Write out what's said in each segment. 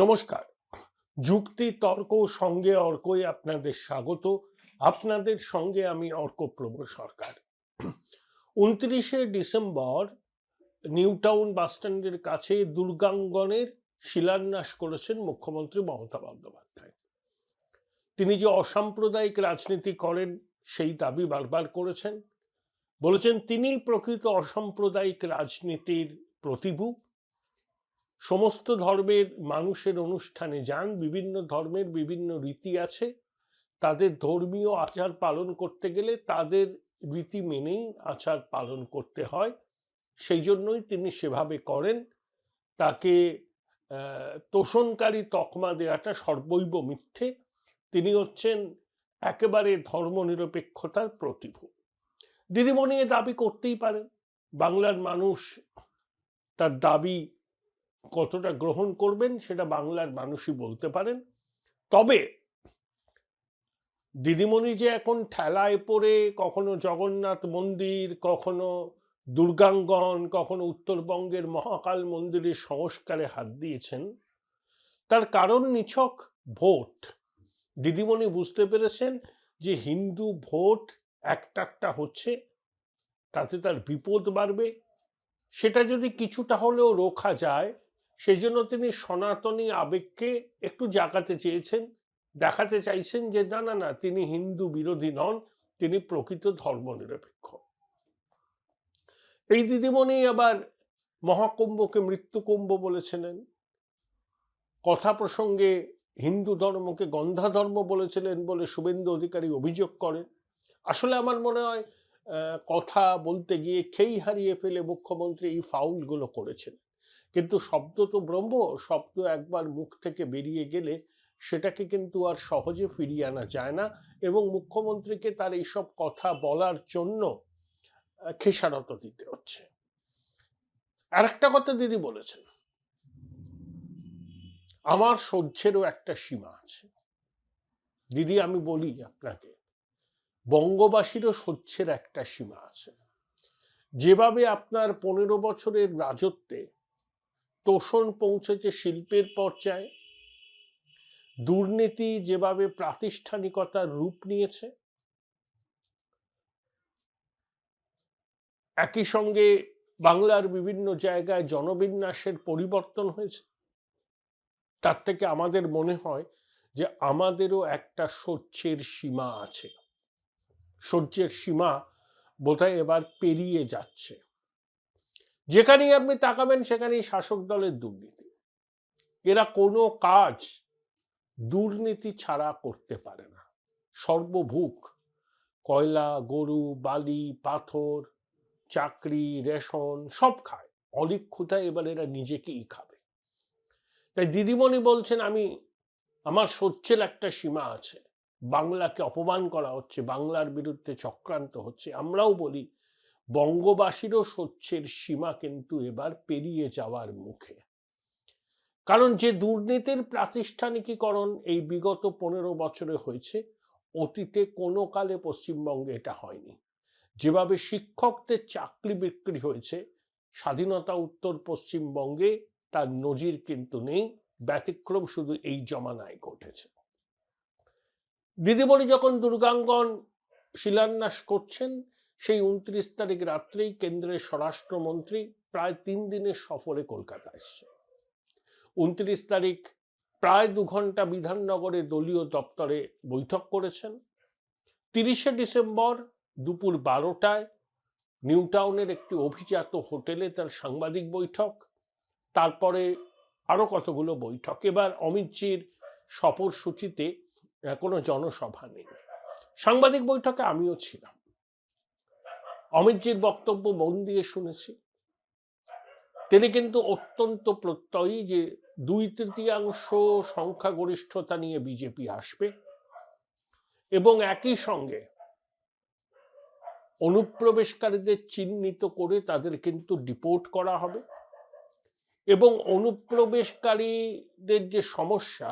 নমস্কার। যুক্তি তর্ক সঙ্গে অর্কই আপনাদের স্বাগত। আপনাদের সঙ্গে আমি অর্কপ্রভ সরকার। ২৯শে ডিসেম্বর নিউ টাউন বাসস্ট্যান্ডের কাছে দুর্গাঙ্গনের শিলান্যাস করেছেন মুখ্যমন্ত্রী মমতা বন্দ্যোপাধ্যায়। তিনি যে অসাম্প্রদায়িক রাজনীতি করেন সেই দাবি বারবার করেছেন। বলেছেন তিনি প্রকৃত অসাম্প্রদায়িক রাজনীতির প্রতিভূ। সমস্ত ধর্মের মানুষের অনুষ্ঠানে যান, বিভিন্ন ধর্মের বিভিন্ন রীতি আছে, তাদের ধর্মীয় আচার পালন করতে গেলে তাদের রীতি মেনেই আচার পালন করতে হয়, সেই জন্যই তিনি সেভাবে করেন। তাকে তোষণকারী তকমা দেওয়াটা সর্বৈব মিথ্যে। তিনি হচ্ছেন একেবারে ধর্মনিরপেক্ষতার প্রতিভূ। দিদিমণি এ দাবি করতেই পারেন, বাংলার মানুষ তার দাবি কতটা গ্রহণ করবেন সেটা বাংলার মানুষই বলতে পারেন। তবে দিদিমণি যে এখন ঠেলায় পড়ে কখনো জগন্নাথ মন্দির, কখনো দুর্গাঙ্গন, কখনো উত্তরবঙ্গের মহাকাল মন্দিরের সংস্কারে হাত দিয়েছেন, তার কারণ নিছক ভোট। দিদিমণি বুঝতে পেরেছেন যে হিন্দু ভোট একটা হচ্ছে, তাতে তার বিপদ বাড়বে। সেটা যদি কিছুটা হলেও রোখা যায়, সেই জন্য তিনি সনাতনী আবেগকে একটু জাগাতে চেয়েছেন, দেখাতে চাইছেন যে না না না, তিনি হিন্দু বিরোধী নন, তিনি প্রকৃত ধর্মনিরপেক্ষ। এই দিদিমণি আবার মহাকুম্ভকে মৃত্যুকুম্ভ বলেছিলেন, কথা প্রসঙ্গে হিন্দু ধর্মকে গন্ধা ধর্ম বলেছিলেন বলে শুভেন্দু অধিকারী অভিযোগ করেন। আসলে আমার মনে হয় কথা বলতে গিয়ে খেই হারিয়ে ফেলে মুখ্যমন্ত্রী এই ফাউলগুলো করেছেন। কিন্তু শব্দ তো ব্রহ্ম, শব্দ একবার মুখ থেকে বেরিয়ে গেলে সেটাকে কিন্তু আর সহজে ফিরিয়ে আনা যায় না, এবং মুখ্যমন্ত্রীকে তার এইসব কথা বলার জন্য খেসারত দিতে হচ্ছে। আর একটা কথা দিদি বলেছেন, আমার সহ্যেরও একটা সীমা আছে। দিদি আমি বলি আপনাকে, বঙ্গবাসীরও সহ্যের একটা সীমা আছে। যেভাবে আপনার ১৫ বছরের রাজত্বে তোষণ পৌঁছেছে শিল্পের পর্যায়ে, দুর্নীতি যেভাবে প্রাতিষ্ঠানিকতার রূপ নিয়েছে, একই সঙ্গে বাংলার বিভিন্ন জায়গায় জনবিন্যাসের পরিবর্তন হয়েছে, তার থেকে আমাদের মনে হয় যে আমাদেরও একটা সহ্যের সীমা আছে। সহ্যের সীমা বোধহয় এবার পেরিয়ে যাচ্ছে। যেখানেই আপনি তাকাবেন সেখানেই শাসক দলের দুর্নীতি। এরা কোনো কাজ দুর্নীতি ছাড়া করতে পারে না। সর্বভুক, কয়লা, গরু, বালি, পাথর, চাকরি, রেশন সব খায়। অলিক্ষুতায় এবার এরা নিজেকেই খাবে। তাই দিদিমণি বলছেন আমার সহ্যের একটা সীমা আছে। বাংলাকে অপমান করা হচ্ছে, বাংলার বিরুদ্ধে চক্রান্ত হচ্ছে। আমরাও বলি বঙ্গবাসীরও সহ্যের সীমা কিন্তু এবার পেরিয়ে যাওয়ার মুখে। কারণ যে দুর্নীতির প্রাতিষ্ঠানিকীকরণ এই বিগত ১৫ বছরে হয়েছে, অতীতে কোনো কালে পশ্চিমবঙ্গে এটা হয়নি। যেভাবে শিক্ষকদের চাকরি বিক্রি হয়েছে স্বাধীনতা উত্তর পশ্চিমবঙ্গে, তার নজির কিন্তু নেই। ব্যতিক্রম শুধু এই জমানায় ঘটেছে। দিদিমণি যখন দুর্গাঙ্গন শিলান্যাস করছেন, সেই ২৯ তারিখ রাত্রেই কেন্দ্রের স্বরাষ্ট্রমন্ত্রী প্রায় ৩ দিনের সফরে কলকাতা এসছে। ২৯ তারিখ প্রায় ২ ঘন্টা বিধাননগরে দলীয় দপ্তরে বৈঠক করেছেন। ৩০শে ডিসেম্বর দুপুর ১২টায় নিউ টাউনের একটি অভিজাত হোটেলে তার সাংবাদিক বৈঠক, তারপরে আরো কতগুলো বৈঠক। এবার অমিতজির সফরসূচিতে কোনো জনসভা নেই। সাংবাদিক বৈঠকে আমিও ছিলাম। অমিতজির বক্তব্য মন দিয়ে শুনেছি। তিনি কিন্তু অত্যন্ত প্রত্যয়ী যে ২/৩ সংখ্যাগরিষ্ঠতা নিয়ে বিজেপি আসবে, এবং একই সঙ্গে অনুপ্রবেশকারীদের চিহ্নিত করে তাদের কিন্তু ডিপোর্ট করা হবে, এবং অনুপ্রবেশকারীদের যে সমস্যা,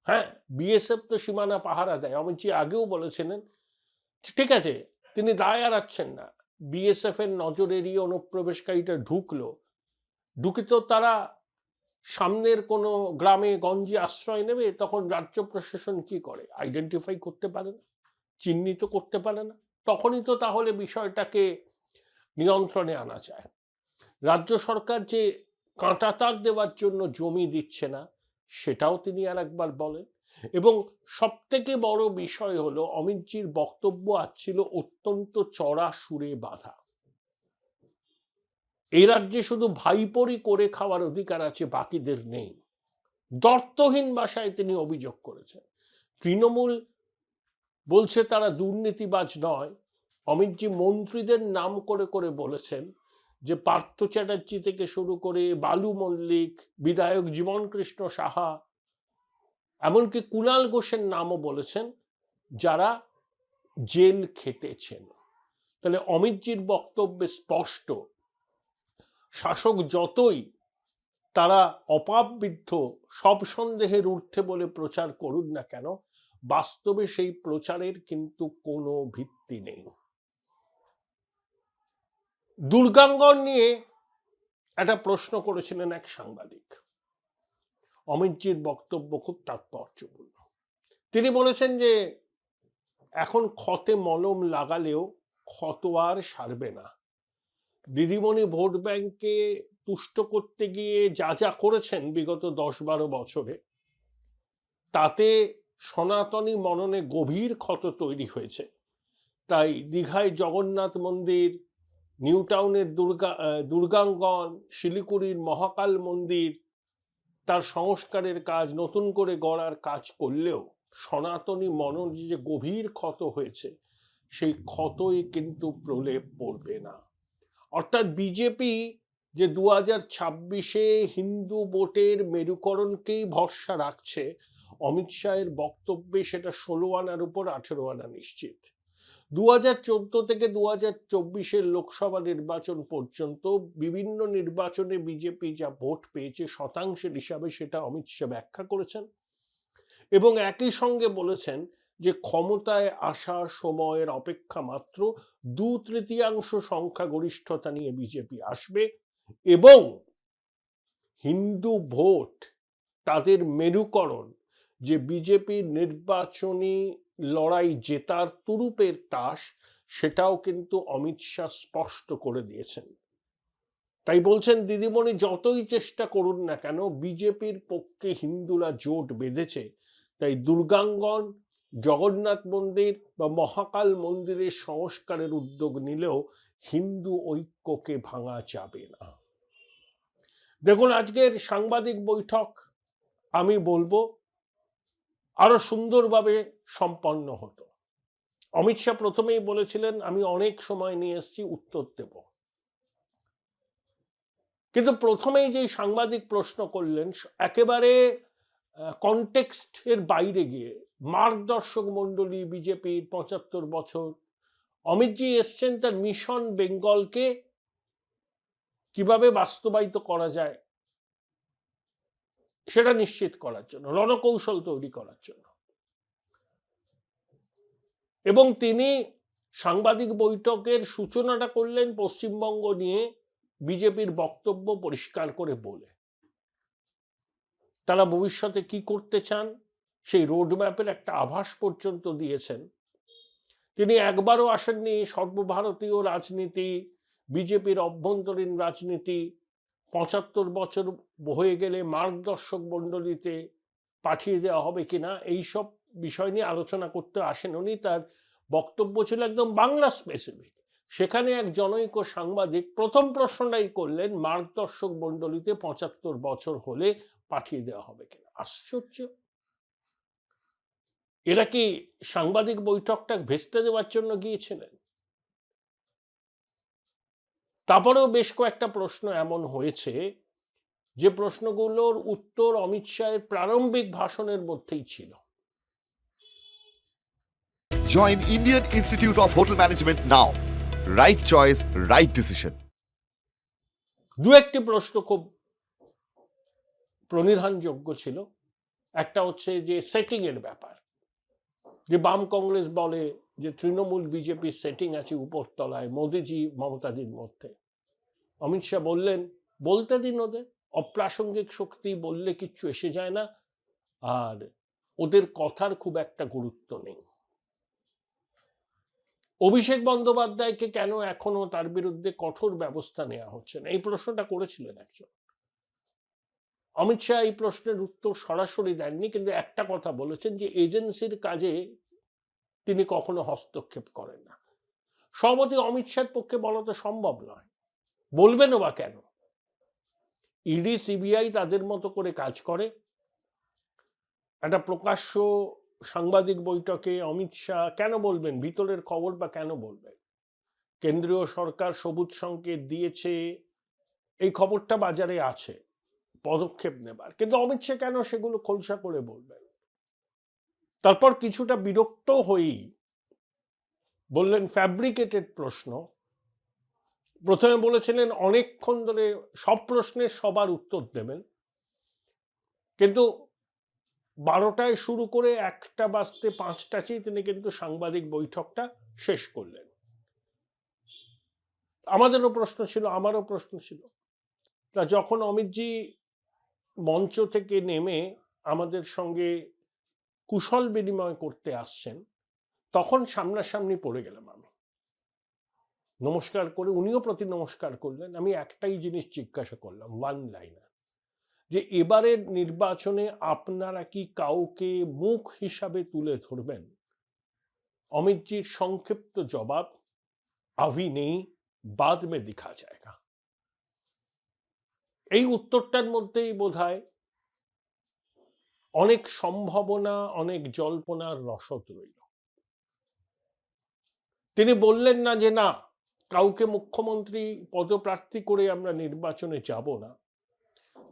হ্যাঁ, বিএসএফ তো সীমানা পাহারা দেয়। অমিতজি আগেও বলেছিলেন, ঠিক আছে, তিনি দায় এড়াচ্ছেন না। বিএসএফ এর নজর এড়িয়ে অনুপ্রবেশকারীটা ঢুকে তো তারা সামনের কোনো গ্রামে গঞ্জে আশ্রয় নেবে, তখন রাজ্য প্রশাসন কি করে? আইডেন্টিফাই করতে পারে না, চিহ্নিত করতে পারে না। তখনই তো তাহলে বিষয়টাকে নিয়ন্ত্রণে আনা যায়। রাজ্য সরকার যে কাঁটাতার দেওয়ার জন্য জমি দিচ্ছে না, সেটাও তিনি আর একবার বলেন। এবং সবথেকে বড় বিষয় হলো, অমিতজির বক্তব্য আজ ছিল অত্যন্ত চড়া সুরে বাঁধা। এই রাজ্যে শুধু ভাইপোরই করে খাওয়ার অধিকার আছে, বাকিদের নেই। দর্থহীন ভাষায় তিনি অভিযোগ করেছেন। তৃণমূল বলছে তারা দুর্নীতিবাজ নয়। অমিতজি মন্ত্রীদের নাম করে করে বলেছেন যে পার্থ চ্যাটার্জি থেকে শুরু করে বালু মল্লিক, বিধায়ক জীবন কৃষ্ণ সাহা, এমনকি কুণাল ঘোষের নামও বলেছেন, যারা জেল খেটেছেন। তাহলে অমিতজির বক্তব্যে স্পষ্ট, শাসক যতই তারা অপাপবিদ্ধ, সব সন্দেহের ঊর্ধ্বে বলে প্রচার করুন না কেন, বাস্তবে সেই প্রচারের কিন্তু কোনো ভিত্তি নেই। দুর্গাঙ্গন নিয়ে একটা প্রশ্ন করেছিলেন এক সাংবাদিক। অমিতজির বক্তব্য খুব তাৎপর্যপূর্ণ। তিনি বলেছেন যে এখন ক্ষতে মলম লাগালেও ক্ষত আর সারবে না। দিদিমণি ভোট ব্যাংকে তুষ্ট করতে গিয়ে যা যা করেছেন বিগত 10-12 বছরে, তাতে সনাতনী মননে গভীর ক্ষত তৈরি হয়েছে। তাই দীঘায় জগন্নাথ মন্দির, নিউ টাউনের দুর্গাঙ্গন, শিলিগুড়ির মহাকাল মন্দির, তার সংস্কারের কাজ, নতুন করে গড়ার কাজ করলেও সনাতনী মনন যে গভীর ক্ষত হয়েছে, সেই ক্ষতই কিন্তু প্রলেপ পড়বে না। অর্থাৎ বিজেপি যে 2026-এ হিন্দু ভোটের মেরুকরণকেই ভরসা রাখছে, অমিত শাহের বক্তব্যে সেটা 16 আনার উপর 18 আনা নিশ্চিত। 2014 থেকে 2024-এর লোকসভা নির্বাচন পর্যন্ত বিভিন্ন নির্বাচনে বিজেপি যা ভোট পেয়েছে শতাংশের হিসাবে, সেটা অমিত শাহ ব্যাখ্যা করেছেন এবং একই সঙ্গে বলেছেন যে ক্ষমতায় আসার সময়ের অপেক্ষা মাত্র, 2/3 সংখ্যাগরিষ্ঠতা নিয়ে বিজেপি আসবে এবং হিন্দু ভোট তাদের মেরুকরণ, যে বিজেপির নির্বাচনী লড়াই জেতার তুরুপের তাস, সেটাও কিন্তু অমিত শাহ স্পষ্ট করে দিয়েছেন। তাই বলছেন দিদিমণি যতই চেষ্টা করুন না কেন, বিজেপির পক্ষে হিন্দুরা জোট বেঁধেছে, তাই দুর্গাঙ্গন, জগন্নাথ মন্দির বা মহাকাল মন্দিরের সংস্কারের উদ্যোগ নিলেও হিন্দু ঐক্যকে ভাঙা যাবে না। দেখুন, আজকের সাংবাদিক বৈঠক আমি বলবো আরো সুন্দরভাবে সম্পন্ন হতো। অমিত শাহ প্রথমেই বলেছিলেন আমি অনেক সময় নিয়ে এসেছি, উত্তর দেব। কিন্তু প্রথমেই যে সাংবাদিক প্রশ্ন করলেন একেবারে কনটেক্সটের বাইরে গিয়ে, মার্গদর্শক মণ্ডলী বিজেপির 75 বছর, অমিতজি এসছেন তার মিশন বেঙ্গলকে কিভাবে বাস্তবায়িত করা যায় সেটা নিশ্চিত করার জন্য, রণকৌশল তৈরি করার জন্য। এবং তিনি সাংবাদিক বৈঠকের সূচনাটা করলেন পশ্চিমবঙ্গ নিয়ে বিজেপির বক্তব্য পরিষ্কার করে বলে, তারা ভবিষ্যতে কি করতে চান সেই রোডম্যাপের একটা আভাস পর্যন্ত দিয়েছেন। তিনি একবারও আসেননি সর্বভারতীয় রাজনীতি, বিজেপির অভ্যন্তরীণ রাজনীতি 75 বছর হয়ে গেলে মার্গদর্শক মণ্ডলীতে পাঠিয়ে দেওয়া হবে কিনা এইসব বিষয় নিয়ে আলোচনা করতে আসেন উনি। তার বক্তব্য ছিল একদম বাংলা স্পেসিফিক। সেখানে এক জনৈক সাংবাদিক প্রথম প্রশ্নটাই করলেন, মার্গদর্শক মণ্ডলীতে 75 বছর হলে পাঠিয়ে দেওয়া হবে কিনা। আশ্চর্য! এরা কি সাংবাদিক বৈঠকটা ভেস্তে দেওয়ার জন্য গিয়েছিলেন? তারপরেও বেশ কয়েকটা প্রশ্ন এমন হয়েছে যে প্রশ্নগুলোর উত্তর অমিত শাহের প্রারম্ভিক ভাষণের মধ্যেই ছিল। Join Indian Institute of Hotel Management now. Right choice, right decision. দু একটি প্রশ্ন খুব প্রণিধানযোগ্য ছিল। একটা হচ্ছে যে সেটিং এর ব্যাপার, যে বাম কংগ্রেস বলে যে তৃণমূল বিজেপির সেটিং আছে উপরতলায় মোদিজি মমতাদির মধ্যে। অমিত শাহ বললেন বলতে দিন ওদের, অপ্রাসঙ্গিক শক্তি বললে কিচ্ছু এসে যায় না, আর ওদের কথার খুব একটা গুরুত্ব নেই। অভিষেক বন্দ্যোপাধ্যায়কে কেন এখনো তার বিরুদ্ধে কঠোর ব্যবস্থা নেওয়া হচ্ছে না, এই প্রশ্নটা করেছিলেন একজন। অমিত শাহ এই প্রশ্নের উত্তর সরাসরি দেননি, কিন্তু একটা কথা বলেছেন যে এজেন্সির কাজে তিনি কখনো হস্তক্ষেপ করেন না। সভাপতি অমিত শাহের পক্ষে বলা তো সম্ভব নয়, বলবেনও বা কেন? ইডি সিবিআই তাদের মতো করে কাজ করে। একটা প্রকাশ্য সাংবাদিক বৈঠকে অমিত শাহ কেন বলবেন ভিতরের খবর, বা কেন বলবেন? কেন্দ্রীয় সরকার সবুজ সংকেত দিয়েছে, এই খবরটা বাজারে আছে, পদক্ষেপ নেবার, কিন্তু অমিত শাহ কেন সেগুলো খোলসা করে বলবেন? তারপর কিছুটা বিরক্ত হয়েই বললেন ফ্যাব্রিকেটেড প্রশ্ন। প্রথমে বলেছিলেন অনেকক্ষণ ধরে সব প্রশ্নের সবার উত্তর দেবেন, কিন্তু 12টায় শুরু করে 1টা বাজতে 5টাতেই তিনি কিন্তু সাংবাদিক বৈঠকটা শেষ করলেন। আমাদেরও প্রশ্ন ছিল, আমারও প্রশ্ন ছিল, তা যখন অমিতজি মঞ্চ থেকে নেমে আমাদের সঙ্গে কুশল বিনিময় করতে আসছেন, তখন সামনাসামনি পড়ে গেলাম আমি। নমস্কার করে উনিও প্রতি নমস্কার করলেন। আমি একটাই জিনিস জিজ্ঞাসা করলাম, ওয়ান লাইনার, যে এবারের নির্বাচনে আপনারা কি কাউকে মুখ হিসাবে তুলে ধরবেন? অমিতজির সংক্ষিপ্ত জবাব, আভি নেই, বাদ মে দিখা যায়গা। এই উত্তরটার মধ্যেই বোধহয় অনেক সম্ভাবনা, অনেক জল্পনার রসদ রইল। তিনি বললেন না যে না, কাউকে মুখ্যমন্ত্রী পদপ্রার্থী করে আমরা নির্বাচনে যাব না।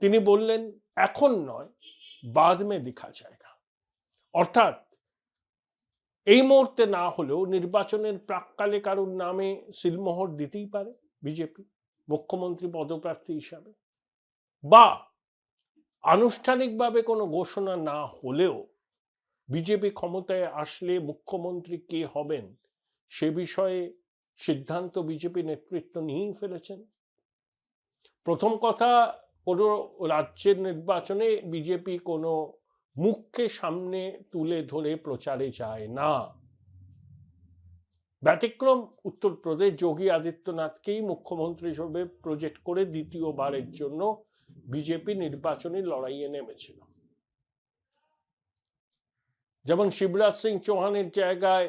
তিনি বললেন এখন নয়, বাদ মে দিখা যায়গা। অর্থাৎ এই মুহূর্তে না হলেও নির্বাচনের প্রাককালে কারোর নামে সিলমোহর দিতেই পারে বিজেপি মুখ্যমন্ত্রী পদপ্রার্থী হিসাবে, বা আনুষ্ঠানিকভাবে কোনো ঘোষণা না হলেও বিজেপি ক্ষমতায় আসলে মুখ্যমন্ত্রী কে হবেন সে বিষয়ে সিদ্ধান্ত বিজেপি নেতৃত্ব নিয়েই ফেলেছেন। প্রথম কথা, কোনো রাজ্যের নির্বাচনে বিজেপি কোনো মুখকে সামনে তুলে ধরে প্রচারে যায় না। ব্যতিক্রম উত্তরপ্রদেশ, যোগী আদিত্যনাথকেই মুখ্যমন্ত্রী হিসেবে প্রজেক্ট করে দ্বিতীয়বারের জন্য বিজেপি নির্বাচনী লড়াইয়ে নেমেছিল। যেমন শিবরাজ সিং চৌহানের জায়গায়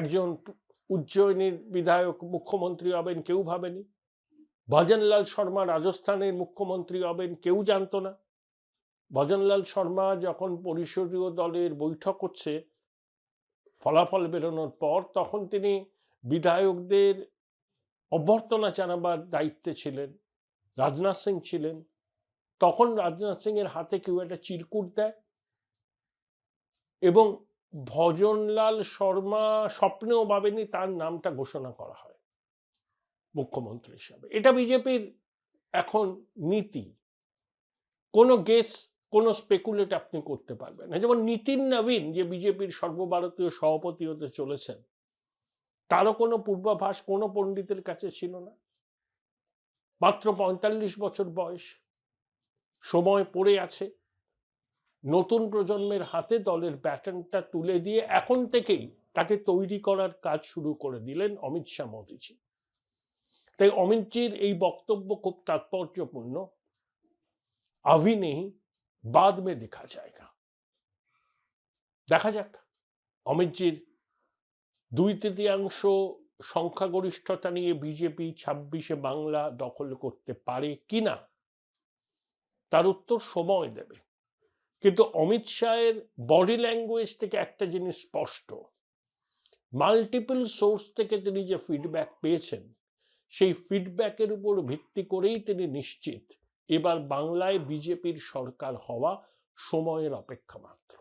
একজন উজ্জয়িনীর বিধায়ক মুখ্যমন্ত্রী হবেন কেউ ভাবেনি। ভজনলাল শর্মা রাজস্থানের মুখ্যমন্ত্রী হবেন কেউ জানতো না। ভজনলাল শর্মা যখন পরিষদীয় দলের বৈঠক হচ্ছে ফলাফল বেরোনোর পর, তখন তিনি বিধায়কদের অভ্যর্থনা জানাবার দায়িত্বে ছিলেন, রাজনাথ সিং ছিলেন। তখন রাজনাথ সিং এর হাতে কেউ একটা চিরকুট দেয় এবং ভজনলাল শর্মা স্বপ্নেও ভাবেনি তার নামটা ঘোষণা করা হয় মুখ্যমন্ত্রী হিসাবে। এটা বিজেপির এখন নীতি। কোনো গেস, কোনো স্পেকুলেট আপনি করতে পারবেন না। যেমন নীতিন নবীন যে বিজেপির সর্বভারতীয় সভাপতি হতে চলেছেন, তারও কোনো পূর্বাভাস কোনো পণ্ডিতের কাছে ছিল না। মাত্র 45 বছর বয়স, সময় পড়ে আছে। নতুন প্রজন্মের হাতে দলের ব্যাটনটা তুলে দিয়ে এখন থেকেই তাকে তৈরি করার কাজ শুরু করে দিলেন অমিত শাহ মোদীজি। তাই অমিতজির এই বক্তব্য খুব তাৎপর্যপূর্ণ। আভি নেই, বাদ মে দেখা যায়গা। দেখা যাক অমিতজির 2/3 সংখ্যাগরিষ্ঠতা নিয়ে বিজেপি 26-এ বাংলা দখল করতে পারে কিনা, তার উত্তর সময় দেবে। কিন্তু অমিত শাহের বডি ল্যাঙ্গুয়েজ থেকে একটা জিনিস স্পষ্ট, মাল্টিপল সোর্স থেকে তিনি যে ফিডব্যাক পেয়েছেন, সেই ফিডব্যাকের উপর ভিত্তি করেই তিনি নিশ্চিত এবার বাংলায় বিজেপির সরকার হওয়া সময়ের অপেক্ষা মাত্র।